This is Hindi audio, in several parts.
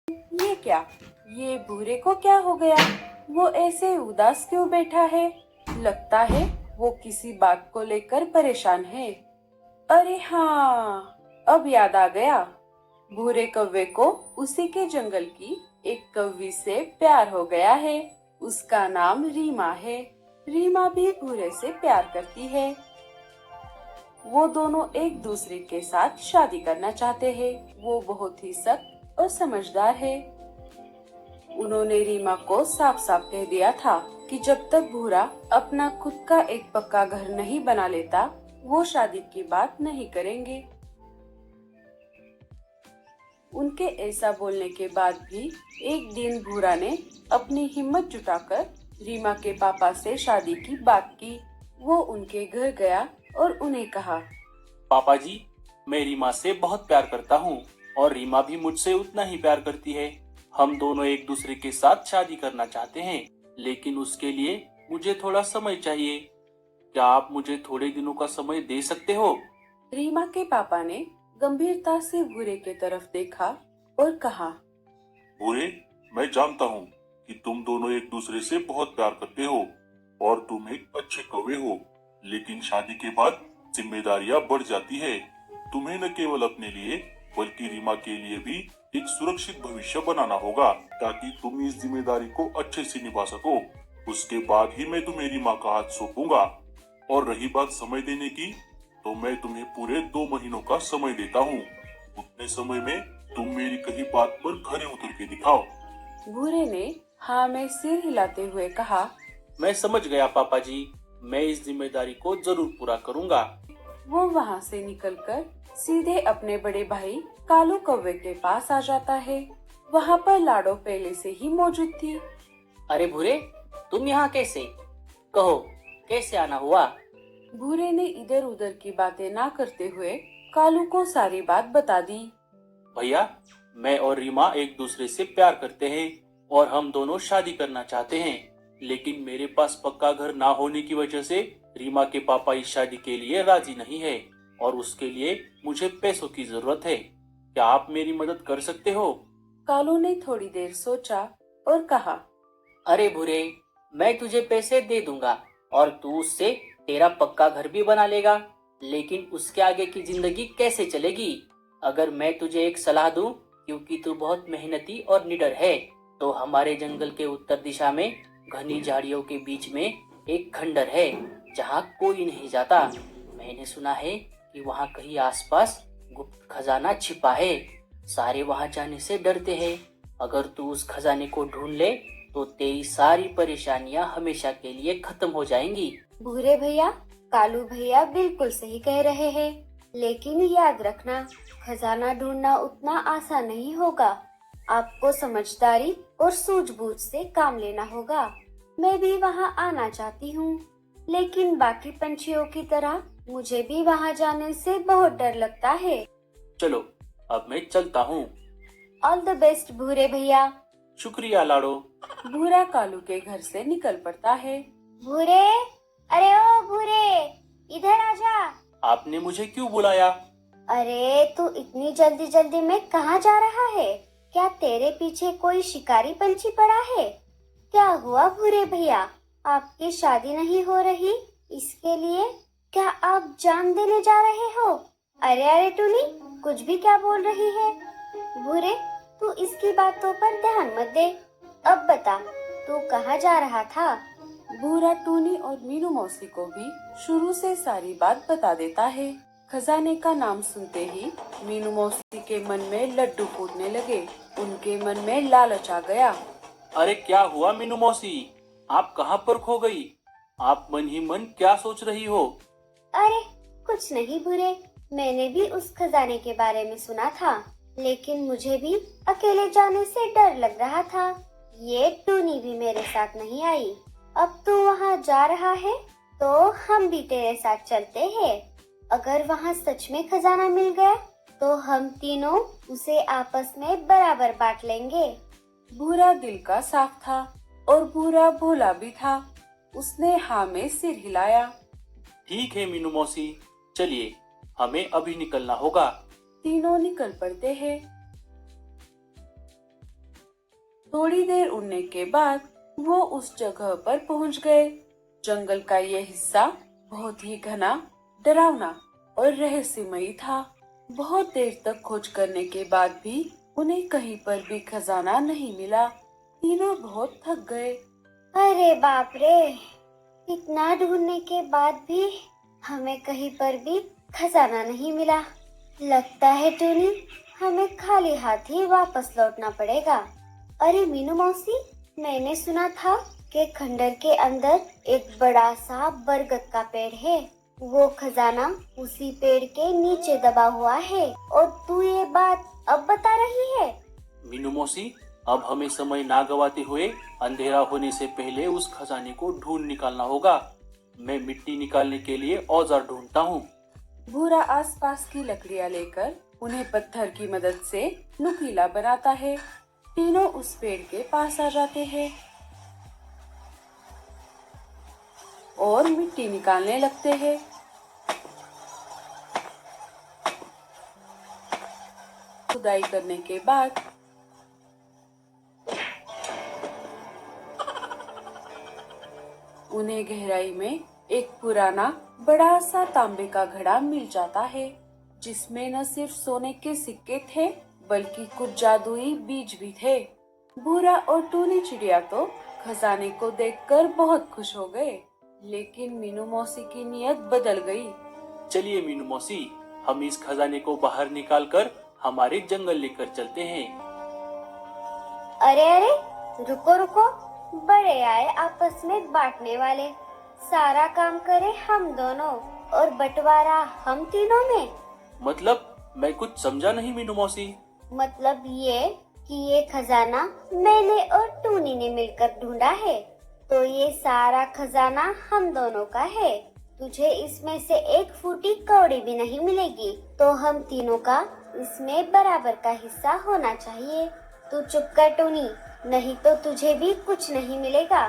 ये क्या? ये भूरे को क्या हो गया? वो ऐसे उदास क्यों बैठा है? लगता है वो किसी बात को लेकर परेशान है। अरे हाँ, अब याद आ गया। भूरे कौवे को उसी के जंगल की एक कौवी से प्यार हो गया है। उसका नाम रीमा है। रीमा भी भूरे से प्यार करती है। वो दोनों एक दूसरे के साथ शादी करना चाहते हैं। वो बहुत ही सख्त और समझदार है। उन्होंने रीमा को साफ साफ कह दिया था कि जब तक भूरा अपना खुद का एक पक्का घर नहीं बना लेता, वो शादी की बात नहीं करेंगे। उनके ऐसा बोलने के बाद भी एक दिन भूरा ने अपनी हिम्मत जुटाकर रीमा के पापा से शादी की बात की। वो उनके घर गया और उन्हें कहा, पापा जी, मैं रीमा से बहुत प्यार करता हूँ और रीमा भी मुझसे उतना ही प्यार करती है। हम दोनों एक दूसरे के साथ शादी करना चाहते हैं, लेकिन उसके लिए मुझे थोड़ा समय चाहिए। क्या आप मुझे थोड़े दिनों का समय दे सकते हो? रीमा के पापा ने गंभीरता से भूरे के तरफ देखा और कहा, भूरे, मैं जानता हूँ कि तुम दोनों एक दूसरे से बहुत प्यार करते हो और तुम एक अच्छे कौवे हो, लेकिन शादी के बाद जिम्मेदारियां बढ़ जाती है। तुम्हें न केवल अपने लिए बल्कि रीमा के लिए भी एक सुरक्षित भविष्य बनाना होगा ताकि तुम इस जिम्मेदारी को अच्छे से निभा सको। उसके बाद ही मैं तुम्हें रीमा का हाथ सौंपूंगा। और रही बात समय देने की, तो मैं तुम्हें पूरे 2 महीनों का समय देता हूँ। उतने समय में तुम मेरी कही बात पर खरे उतर के दिखाओ। भूरे ने हाँ में सिर हिलाते हुए कहा, मैं समझ गया पापा जी, मैं इस जिम्मेदारी को जरूर पूरा करूँगा। वो वहाँ से निकलकर सीधे अपने बड़े भाई कालू कौवे के पास आ जाता है। वहाँ पर लाडो पहले से ही मौजूद थी। अरे भूरे, तुम यहाँ कैसे? कहो, कैसे आना हुआ? भूरे ने इधर उधर की बातें ना करते हुए कालू को सारी बात बता दी। भैया, मैं और रीमा एक दूसरे से प्यार करते हैं और हम दोनों शादी करना चाहते हैं, लेकिन मेरे पास पक्का घर ना होने की वजह से रीमा के पापा इस शादी के लिए राजी नहीं है और उसके लिए मुझे पैसों की जरूरत है। क्या आप मेरी मदद कर सकते हो? कालू ने थोड़ी देर सोचा और कहा, अरे भूरे, मैं तुझे पैसे दे दूंगा और तू उससे तेरा पक्का घर भी बना लेगा, लेकिन उसके आगे की जिंदगी कैसे चलेगी? अगर मैं तुझे एक सलाह दूं, क्योंकि तू बहुत मेहनती और निडर है, तो हमारे जंगल के उत्तर दिशा में घनी झाड़ियों के बीच में एक खंडर है जहाँ कोई नहीं जाता। मैंने सुना है कि वहाँ कहीं आसपास गुप्त खजाना छिपा है। सारे वहाँ जाने से डरते हैं। अगर तू उस खजाने को ढूंढ ले तो तेरी सारी परेशानियां हमेशा के लिए खत्म हो जाएंगी। भूरे भैया, कालू भैया बिल्कुल सही कह रहे हैं, लेकिन याद रखना, खजाना ढूंढना उतना आसान नहीं होगा। आपको समझदारी और सूझबूझ से काम लेना होगा। मैं भी वहाँ आना चाहती हूँ, लेकिन बाकी पंछियों की तरह मुझे भी वहाँ जाने से बहुत डर लगता है। चलो, अब मैं चलता हूँ। ऑल द बेस्ट भूरे भैया। शुक्रिया लाडो। भूरा कालू के घर से निकल पड़ता है। भूरे, अरे ओ भूरे, इधर आजा। आपने मुझे क्यों बुलाया? अरे तू इतनी जल्दी जल्दी में कहाँ जा रहा है? क्या तेरे पीछे कोई शिकारी पंछी पड़ा है? क्या हुआ भूरे भैया, आपकी शादी नहीं हो रही, इसके लिए क्या आप जान देने जा रहे हो? अरे अरे टूनी, कुछ भी क्या बोल रही है? भूरे, तू इसकी बातों पर ध्यान मत दे। अब बता, तू कहाँ जा रहा था? भूरा टूनी और मीनू मौसी को भी शुरू से सारी बात बता देता है। खजाने का नाम सुनते ही मीनू मौसी के मन में लड्डू फूटने लगे। उनके मन में लालच आ गया। अरे क्या हुआ मीनू मौसी, आप कहाँ पर खो गई? आप मन ही मन क्या सोच रही हो? अरे कुछ नहीं भूरे, मैंने भी उस खजाने के बारे में सुना था, लेकिन मुझे भी अकेले जाने से डर लग रहा था। ये टूनी भी मेरे साथ नहीं आई। अब तू वहाँ जा रहा है तो हम भी तेरे साथ चलते हैं। अगर वहाँ सच में खजाना मिल गया तो हम तीनों उसे आपस में बराबर बांट लेंगे। भूरा दिल का साफ था और भूरा भोला भी था। उसने हाँ में सिर हिलाया। ठीक है मीनू मौसी, चलिए, हमें अभी निकलना होगा। तीनों निकल पड़ते हैं। थोड़ी देर उड़ने के बाद वो उस जगह पर पहुंच गए। जंगल का ये हिस्सा बहुत ही घना, डरावना और रहस्यमयी था। बहुत देर तक खोज करने के बाद भी उन्हें कहीं पर भी खजाना नहीं मिला। तीनों बहुत थक गए। अरे बाप रे, इतना ढूंढने के बाद भी हमें कहीं पर भी खजाना नहीं मिला। लगता है टूनी, हमें खाली हाथ ही वापस लौटना पड़ेगा। अरे मीनू मौसी, मैंने सुना था कि खंडर के अंदर एक बड़ा सा बरगद का पेड़ है। वो खजाना उसी पेड़ के नीचे दबा हुआ है और तू ये बात अब बता रही है? मीनू मौसी, अब हमें समय ना गवाते हुए अंधेरा होने से पहले उस खजाने को ढूंढ निकालना होगा। मैं मिट्टी निकालने के लिए औजार ढूंढता हूँ। भूरा आसपास की लकड़ियां लेकर उन्हें पत्थर की मदद से नुकीला बनाता है। तीनों उस पेड़ के पास आ जाते हैं और मिट्टी निकालने लगते हैं। खुदाई करने के बाद उन्हें गहराई में एक पुराना बड़ा सा तांबे का घड़ा मिल जाता है, जिसमें न सिर्फ सोने के सिक्के थे बल्कि कुछ जादुई बीज भी थे। भूरा और टूनी चिड़िया तो खजाने को देखकर बहुत खुश हो गए, लेकिन मीनू मौसी की नीयत बदल गई। चलिए मीनू मौसी, हम इस खजाने को बाहर निकाल कर हमारे जंगल लेकर चलते हैं। अरे अरे, रुको रुको, बड़े आए आपस में बांटने वाले। सारा काम करे हम दोनों और बंटवारा हम तीनों में। मतलब मैं कुछ समझा नहीं मीनू मौसी। मतलब ये कि ये खजाना मैंने और टूनी ने मिलकर ढूंढा है, तो ये सारा खजाना हम दोनों का है। तुझे इसमें से एक फूटी कौड़ी भी नहीं मिलेगी, तो हम तीनों का इसमें बराबर का हिस्सा होना चाहिए। तू चुप कर टूनी, नहीं तो तुझे भी कुछ नहीं मिलेगा।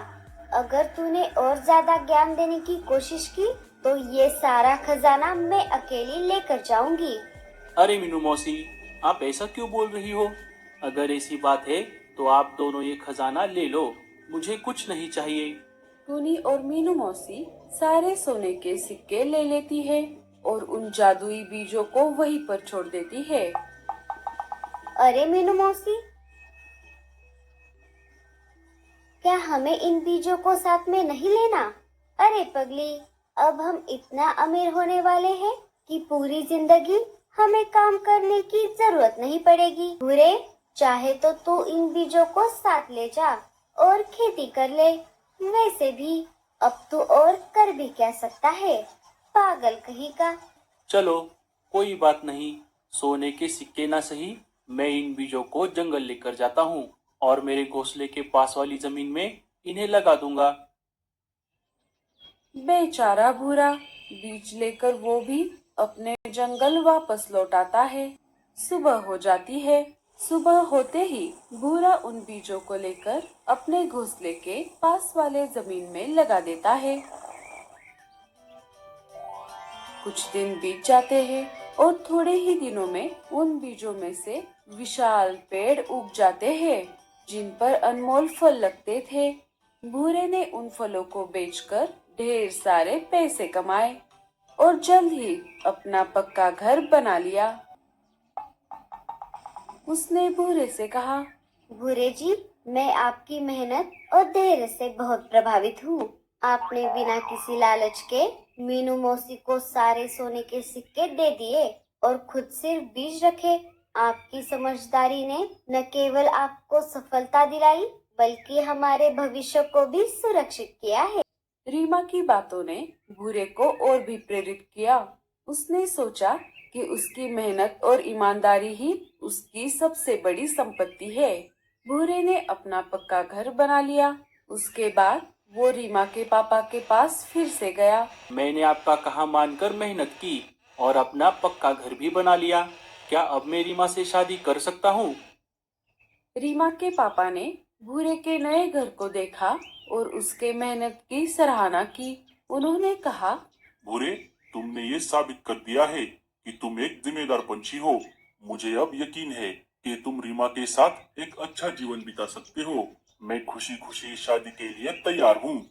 अगर तूने और ज्यादा ज्ञान देने की कोशिश की तो ये सारा खजाना मैं अकेली लेकर जाऊंगी। अरे मीनू मौसी, आप ऐसा क्यों बोल रही हो? अगर ऐसी बात है तो आप दोनों ये खजाना ले लो, मुझे कुछ नहीं चाहिए। टूनी और मीनू मौसी सारे सोने के सिक्के ले लेती है और उन जादुई बीजों को वहीं पर छोड़ देती है। अरे मीनू मौसी, क्या हमें इन बीजों को साथ में नहीं लेना? अरे पगली, अब हम इतना अमीर होने वाले हैं कि पूरी जिंदगी हमें काम करने की जरूरत नहीं पड़ेगी। बुरे, चाहे तो तू इन बीजों को साथ ले जा और खेती कर ले। वैसे भी अब तू और कर भी क्या सकता है, पागल कहीं का। चलो कोई बात नहीं, सोने के सिक्के ना सही, मैं इन बीजों को जंगल लेकर जाता हूँ और मेरे घोंसले के पास वाली जमीन में इन्हें लगा दूंगा। बेचारा भूरा बीज लेकर वो भी अपने जंगल वापस लौट आता है। सुबह हो जाती है। सुबह होते ही भूरा उन बीजों को लेकर अपने घोंसले के पास वाले जमीन में लगा देता है। कुछ दिन बीत जाते हैं और थोड़े ही दिनों में उन बीजों में से विशाल पेड़ उग जाते हैं, जिन पर अनमोल फल लगते थे। भूरे ने उन फलों को बेचकर ढेर सारे पैसे कमाए और जल्द ही अपना पक्का घर बना लिया। उसने भूरे से कहा, भूरे जी, मैं आपकी मेहनत और धैर्य से बहुत प्रभावित हूँ। आपने बिना किसी लालच के मीनू मौसी को सारे सोने के सिक्के दे दिए और खुद सिर्फ बीज रखे। आपकी समझदारी ने न केवल आपको सफलता दिलाई बल्कि हमारे भविष्य को भी सुरक्षित किया है। रीमा की बातों ने भूरे को और भी प्रेरित किया। उसने सोचा कि उसकी मेहनत और ईमानदारी ही उसकी सबसे बड़ी संपत्ति है। भूरे ने अपना पक्का घर बना लिया। उसके बाद वो रीमा के पापा के पास फिर से गया। मैंने आपका कहा मानकर मेहनत की और अपना पक्का घर भी बना लिया। क्या अब मैं रीमा से शादी कर सकता हूँ? रीमा के पापा ने भूरे के नए घर को देखा और उसके मेहनत की सराहना की। उन्होंने कहा, भूरे, तुमने ये साबित कर दिया है कि तुम एक जिम्मेदार पंछी हो। मुझे अब यकीन है कि तुम रीमा के साथ एक अच्छा जीवन बिता सकते हो। मैं खुशी खुशी शादी के लिए तैयार हूँ।